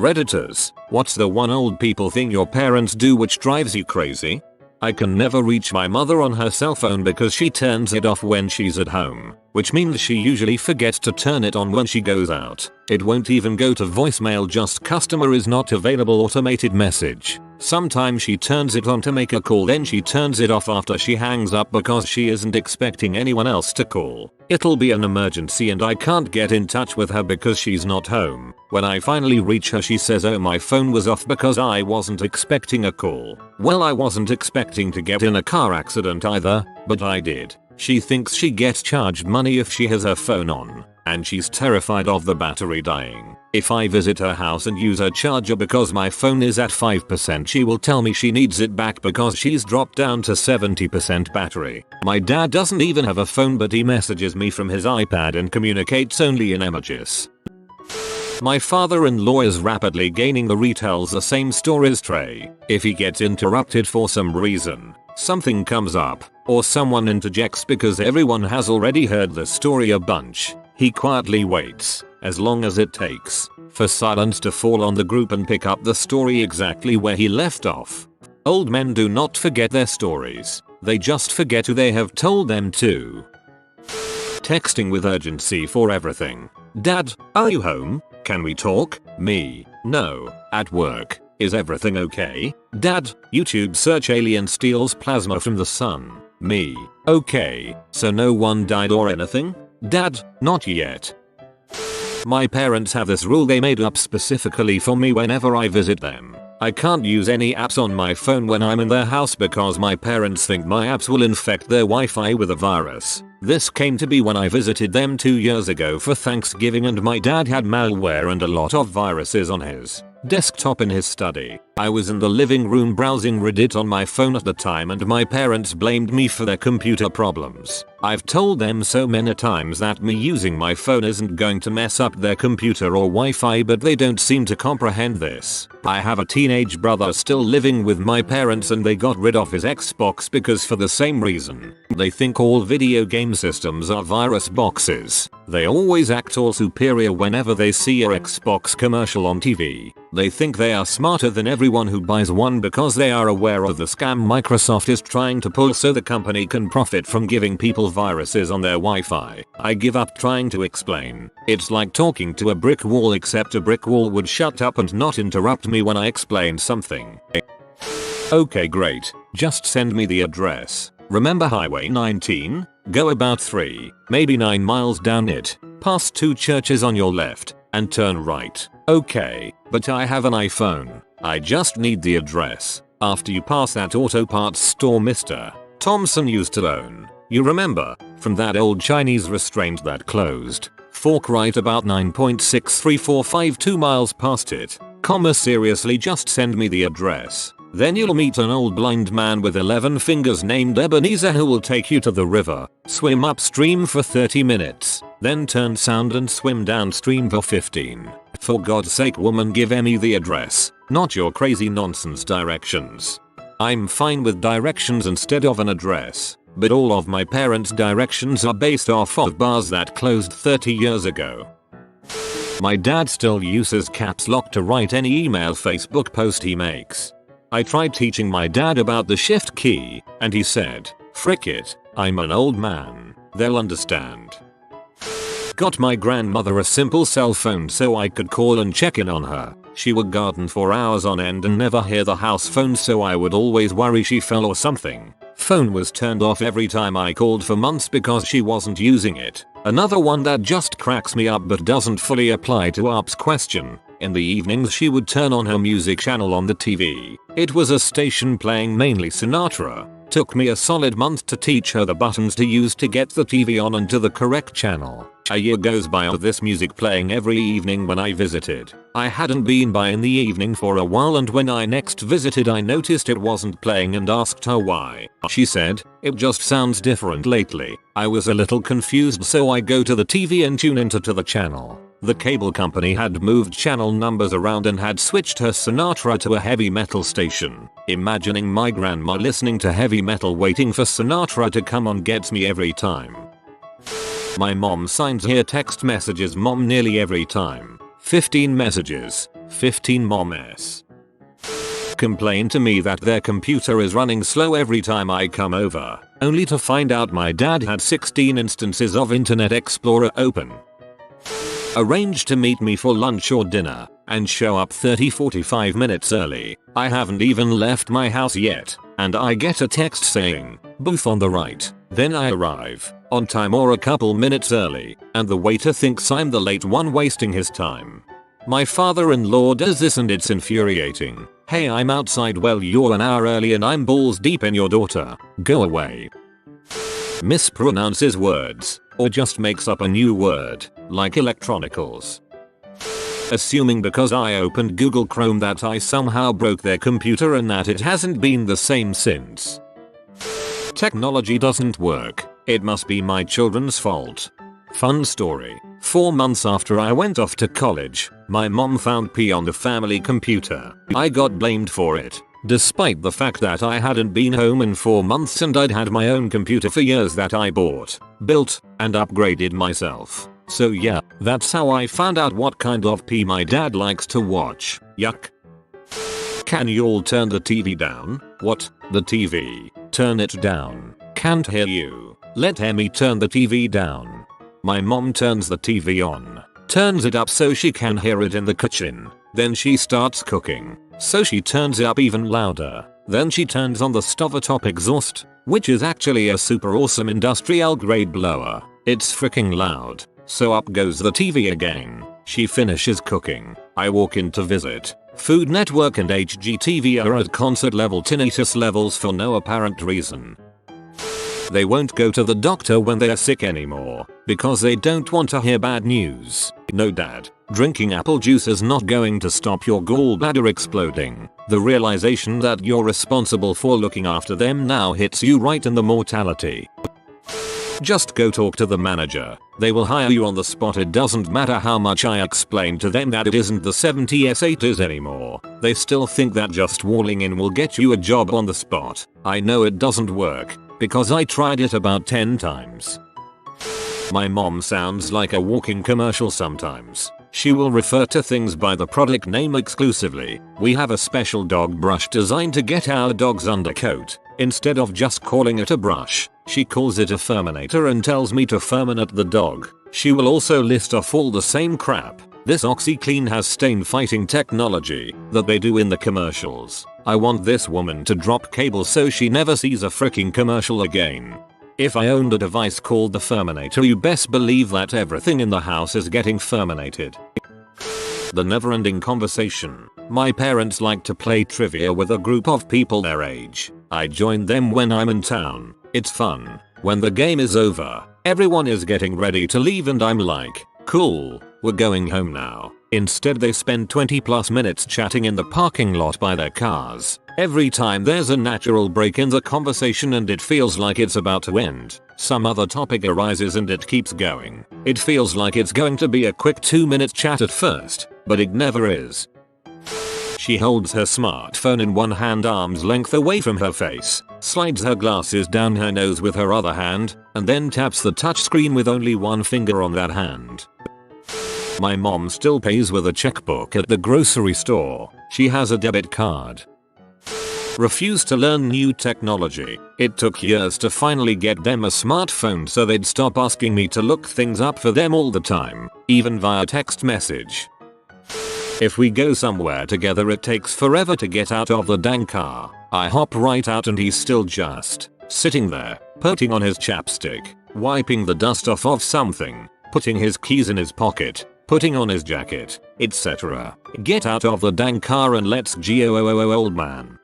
Redditors, what's the one old people thing your parents do which drives you crazy? I can never reach my mother on her cell phone because she turns it off when she's at home, which means she usually forgets to turn it on when she goes out. It won't even go to voicemail, just customer is not available automated message. Sometimes she turns it on to make a call, then she turns it off after she hangs up because she isn't expecting anyone else to call. It'll be an emergency and I can't get in touch with her because she's not home. When I finally reach her, she says, "Oh, my phone was off because I wasn't expecting a call." Well, I wasn't expecting to get in a car accident either, but I did. She thinks she gets charged money if she has her phone on, and she's terrified of the battery dying. If I visit her house and use her charger because my phone is at 5%, she will tell me she needs it back because she's dropped down to 70% battery. My dad doesn't even have a phone, but he messages me from his iPad and communicates only in emojis. My father-in-law is rapidly gaining the retells the same stories tray. If he gets interrupted for some reason, something comes up, or someone interjects because everyone has already heard the story a bunch, he quietly waits, as long as it takes, for silence to fall on the group and pick up the story exactly where he left off. Old men do not forget their stories, they just forget who they have told them to. Texting with urgency for everything. Dad, are you home? Can we talk? Me, no, at work. Is everything okay? Dad, YouTube search alien steals plasma from the sun. Me, okay, so no one died or anything? Dad, not yet. My parents have this rule they made up specifically for me whenever I visit them. I can't use any apps on my phone when I'm in their house because my parents think my apps will infect their Wi-Fi with a virus. This came to be when I visited them 2 years ago for Thanksgiving and my dad had malware and a lot of viruses on his desktop in his study. I was in the living room browsing Reddit on my phone at the time and my parents blamed me for their computer problems. I've told them so many times that me using my phone isn't going to mess up their computer or Wi-Fi, but they don't seem to comprehend this. I have a teenage brother still living with my parents and they got rid of his Xbox because for the same reason. They think all video game systems are virus boxes. They always act all superior whenever they see a Xbox commercial on TV. They think they are smarter than everyone who buys one because they are aware of the scam Microsoft is trying to pull so the company can profit from giving people viruses on their Wi-Fi. I give up trying to explain. It's like talking to a brick wall, except a brick wall would shut up and not interrupt me when I explain something. Okay, great. Just send me the address. Remember Highway 19? Go about 3, maybe 9 miles down it, past 2 churches on your left, and turn right. Okay, but I have an iPhone. I just need the address. After you pass that auto parts store Mr. Thompson used to own. You remember? From that old Chinese restaurant that closed. Fork right about 9.63452 miles past it. Seriously, just send me the address. Then you'll meet an old blind man with 11 fingers named Ebenezer who will take you to the river, swim upstream for 30 minutes, then turn sound and swim downstream for 15. For God's sake, woman, give Emmy the address, not your crazy nonsense directions. I'm fine with directions instead of an address, but all of my parents' directions are based off of bars that closed 30 years ago. My dad still uses caps lock to write any email Facebook post he makes. I tried teaching my dad about the shift key, and he said, "Frick it, I'm an old man, they'll understand." Got my grandmother a simple cell phone so I could call and check in on her. She would garden for hours on end and never hear the house phone, so I would always worry she fell or something. Phone was turned off every time I called for months because she wasn't using it. Another one that just cracks me up but doesn't fully apply to Up's question. In the evenings she would turn on her music channel on the TV. It was a station playing mainly Sinatra. Took me a solid month to teach her the buttons to use to get the TV on and to the correct channel. A year goes by with this music playing every evening when I visited. I hadn't been by in the evening for a while, and when I next visited I noticed it wasn't playing and asked her why. She said, "It just sounds different lately." I was a little confused, so I go to the TV and tune into the channel. The cable company had moved channel numbers around and had switched her Sinatra to a heavy metal station. Imagining my grandma listening to heavy metal waiting for Sinatra to come on gets me every time. My mom signs here text messages mom nearly every time. 15 messages. 15 mom s. Complain to me that their computer is running slow every time I come over, only to find out my dad had 16 instances of Internet Explorer open. Arrange to meet me for lunch or dinner, and show up 30-45 minutes early. I haven't even left my house yet, and I get a text saying, booth on the right. Then I arrive, on time or a couple minutes early, and the waiter thinks I'm the late one wasting his time. My father-in-law does this and it's infuriating. Hey, I'm outside, well you're an hour early and I'm balls deep in your daughter. Go away. Mispronounces words, or just makes up a new word, like electronicals. Assuming because I opened Google Chrome that I somehow broke their computer and that it hasn't been the same since. Technology doesn't work. It must be my children's fault. Fun story. 4 months after I went off to college, my mom found pee on the family computer. I got blamed for it, despite the fact that I hadn't been home in 4 months and I'd had my own computer for years that I bought, built, and upgraded myself. So yeah, that's how I found out what kind of pee my dad likes to watch. Yuck. Can you all turn the TV down? What? The TV? Turn it down. Can't hear you. Let Emmy turn the TV down. My mom turns the TV on, turns it up so she can hear it in the kitchen. Then she starts cooking, so she turns it up even louder. Then she turns on the stove top exhaust, which is actually a super awesome industrial grade blower. It's freaking loud. So up goes the TV again. She finishes cooking. I walk in to visit. Food Network and HGTV are at concert level tinnitus levels for no apparent reason. They won't go to the doctor when they're sick anymore, because they don't want to hear bad news. No dad, drinking apple juice is not going to stop your gallbladder exploding. The realization that you're responsible for looking after them now hits you right in the mortality. Just go talk to the manager. They will hire you on the spot. It doesn't matter how much I explain to them that it isn't the 70s 80s anymore. They still think that just walling in will get you a job on the spot. I know it doesn't work, because I tried it about 10 times. My mom sounds like a walking commercial sometimes. She will refer to things by the product name exclusively. We have a special dog brush designed to get our dog's undercoat. Instead of just calling it a brush, she calls it a Furminator and tells me to Furminate the dog. She will also list off all the same crap. This OxyClean has stain fighting technology that they do in the commercials. I want this woman to drop cable so she never sees a freaking commercial again. If I owned a device called the Furminator, you best believe that everything in the house is getting Furminated. The never-ending conversation. My parents like to play trivia with a group of people their age. I join them when I'm in town. It's fun. When the game is over, everyone is getting ready to leave and I'm like, cool, we're going home now. Instead they spend 20+ minutes chatting in the parking lot by their cars. Every time there's a natural break in the conversation and it feels like it's about to end, some other topic arises and it keeps going. It feels like it's going to be a quick 2-minute chat at first, but it never is. She holds her smartphone in one hand arm's length away from her face, slides her glasses down her nose with her other hand, and then taps the touchscreen with only one finger on that hand. My mom still pays with a checkbook at the grocery store. She has a debit card. Refuse to learn new technology. It took years to finally get them a smartphone so they'd stop asking me to look things up for them all the time, even via text message. If we go somewhere together it takes forever to get out of the dang car. I hop right out and he's still just sitting there, putting on his chapstick, wiping the dust off of something, putting his keys in his pocket, putting on his jacket, etc. Get out of the dang car and let's go, old man.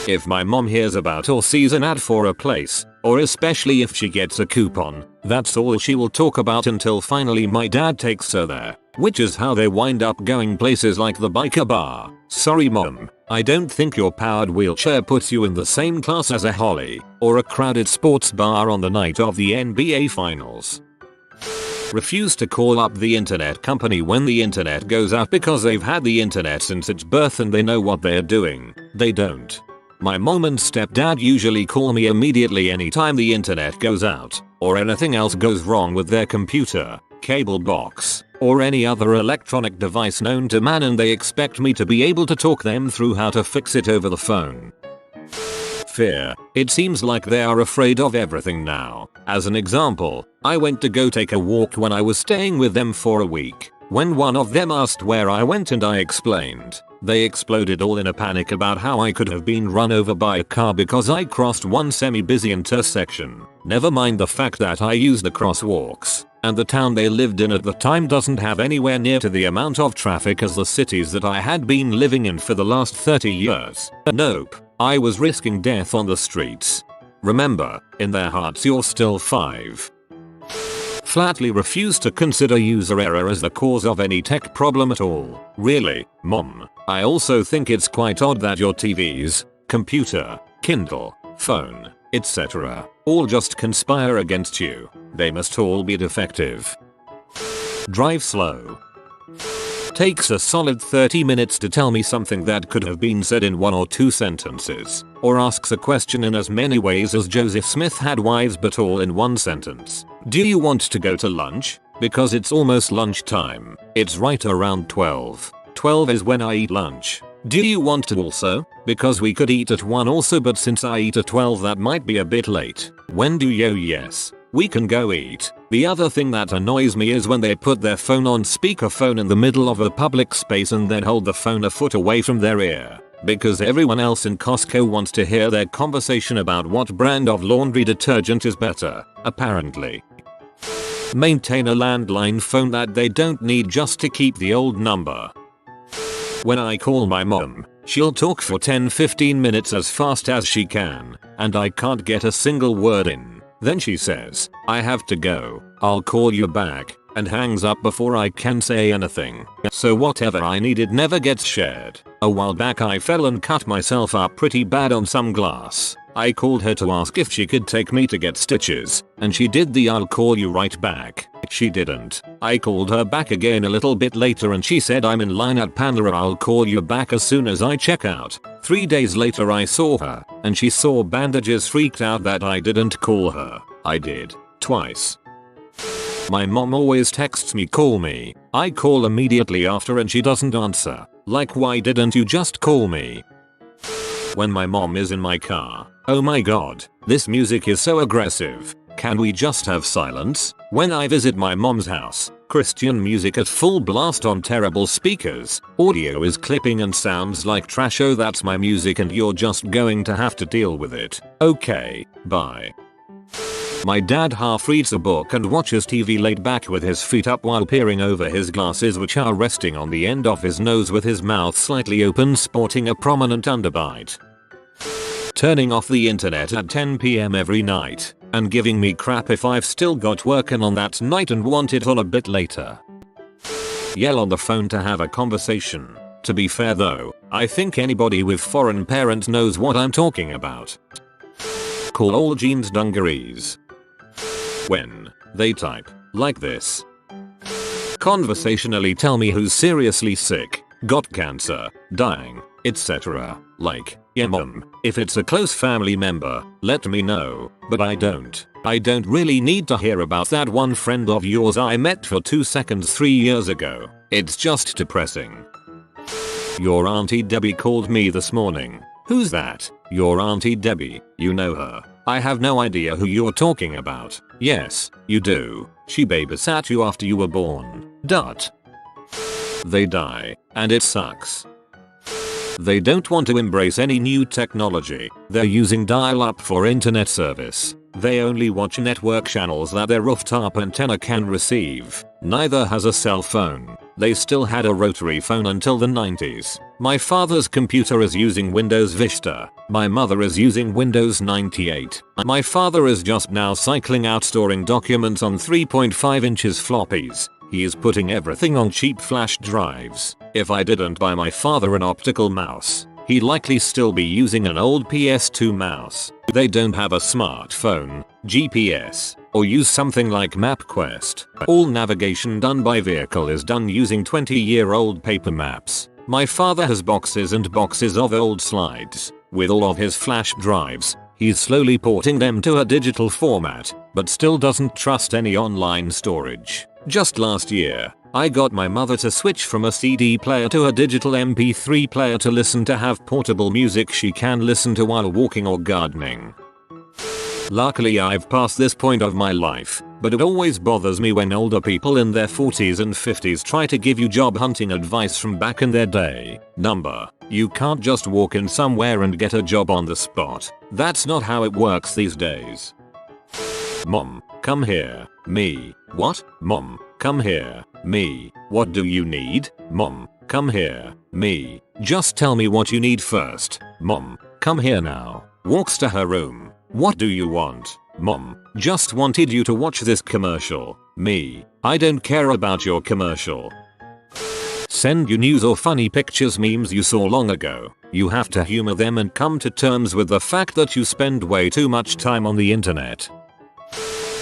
If my mom hears about or sees an ad for a place, or especially if she gets a coupon, that's all she will talk about until finally my dad takes her there. Which is how they wind up going places like the biker bar. Sorry mom, I don't think your powered wheelchair puts you in the same class as a Holly, or a crowded sports bar on the night of the NBA finals. Refuse to call up the internet company when the internet goes out because they've had the internet since its birth and they know what they're doing. They don't. My mom and stepdad usually call me immediately anytime the internet goes out, or anything else goes wrong with their computer. cable box, or any other electronic device known to man, and they expect me to be able to talk them through how to fix it over the phone. Fear. It seems like they are afraid of everything now. As an example, I went to go take a walk when I was staying with them for a week. When one of them asked where I went and I explained, they exploded all in a panic about how I could have been run over by a car because I crossed one semi-busy intersection. Never mind the fact that I used the crosswalks, and the town they lived in at the time doesn't have anywhere near to the amount of traffic as the cities that I had been living in for the last 30 years. Nope. I was risking death on the streets. Remember, in their hearts you're still 5. Flatly refuse to consider user error as the cause of any tech problem at all. Really, Mom? I also think it's quite odd that your TVs, computer, Kindle, phone, etc. all just conspire against you. They must all be defective. Drive slow. Takes a solid 30 minutes to tell me something that could have been said in 1 or 2 sentences, or asks a question in as many ways as Joseph Smith had wives, but all in 1 sentence. Do you want to go to lunch? Because it's almost lunchtime. It's right around 12. 12 is when I eat lunch. Do you want to also? Because we could eat at 1 also, but since I eat at 12 that might be a bit late. When do you? Yes. We can go eat. The other thing that annoys me is when they put their phone on speakerphone in the middle of a public space and then hold the phone a foot away from their ear. Because everyone else in Costco wants to hear their conversation about what brand of laundry detergent is better, apparently. Maintain a landline phone that they don't need just to keep the old number. When I call my mom, she'll talk for 10-15 minutes as fast as she can, and I can't get a single word in. Then she says, I have to go, I'll call you back, and hangs up before I can say anything. So whatever I needed never gets shared. A while back I fell and cut myself up pretty bad on some glass. I called her to ask if she could take me to get stitches, and she did the I'll call you right back. She didn't. I called her back again a little bit later and she said I'm in line at Pandora, I'll call you back as soon as I check out. 3 days later I saw her, and she saw bandages, freaked out that I didn't call her. I did. Twice. My mom always texts me call me. I call immediately after and she doesn't answer. Like, why didn't you just call me? When my mom is in my car. Oh my god, this music is so aggressive. Can we just have silence? When I visit my mom's house, Christian music at full blast on terrible speakers. Audio is clipping and sounds like trash. Oh, that's my music and you're just going to have to deal with it. Okay, bye. My dad half reads a book and watches TV laid back with his feet up while peering over his glasses, which are resting on the end of his nose, with his mouth slightly open, sporting a prominent underbite. Turning off the internet at 10 PM every night, and giving me crap if I've still got working on that night and want it on a bit later. Yell on the phone to have a conversation. To be fair though, I think anybody with foreign parents knows what I'm talking about. Call all jeans dungarees. When they type like this. Conversationally tell me who's seriously sick, got cancer, dying, etc. Like, yeah mom, if it's a close family member, let me know, but I don't really need to hear about that one friend of yours I met for 2 seconds 3 years ago. It's just depressing. Your Auntie Debbie called me this morning. Who's that? Your Auntie Debbie, you know her. I have no idea who you're talking about. Yes, you do. She babysat you after you were born. Dot. They die, and it sucks. They don't want to embrace any new technology. They're using dial-up for internet service. They only watch network channels that their rooftop antenna can receive. Neither has a cell phone. They still had a rotary phone until the 90s. My father's computer is using Windows Vista. My mother is using Windows 98. My father is just now cycling out storing documents on 3.5 inches floppies. He is putting everything on cheap flash drives. If I didn't buy my father an optical mouse, he'd likely still be using an old PS2 mouse. They don't have a smartphone, GPS, or use something like MapQuest. All navigation done by vehicle is done using 20-year-old paper maps. My father has boxes and boxes of old slides. With all of his flash drives, He's slowly porting them to a digital format, but still doesn't trust any online storage. Just last year, I got my mother to switch from a CD player to a digital MP3 player to listen to have portable music she can listen to while walking or gardening. Luckily I've passed this point of my life, but it always bothers me when older people in their 40s and 50s try to give you job hunting advice from back in their day. You can't just walk in somewhere and get a job on the spot. That's not how it works these days. Mom, come here. Me. What? Mom, come here. Me. What do you need? Mom, come here. Me. Just tell me what you need first. Mom, come here now. Walks to her room. What do you want? Mom, just wanted you to watch this commercial. Me. I don't care about your commercial. Send you news or funny pictures, memes you saw long ago. You have to humor them and come to terms with the fact that you spend way too much time on the internet.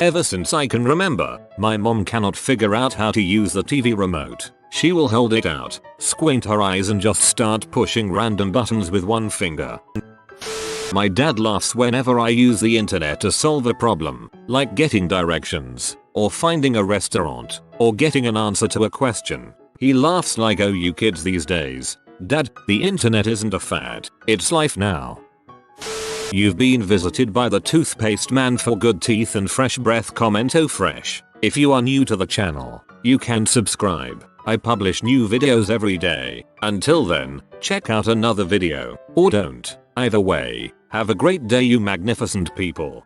Ever since I can remember, my mom cannot figure out how to use the TV remote. She will hold it out, squint her eyes and just start pushing random buttons with one finger. My dad laughs whenever I use the internet to solve a problem, like getting directions, or finding a restaurant, or getting an answer to a question. He laughs like, oh, you kids these days. Dad, the internet isn't a fad, it's life now. You've been visited by the toothpaste man for good teeth and fresh breath. Comment oh fresh. If you are new to the channel, you can subscribe. I publish new videos every day. Until then, check out another video, or don't. Either way, have a great day you magnificent people.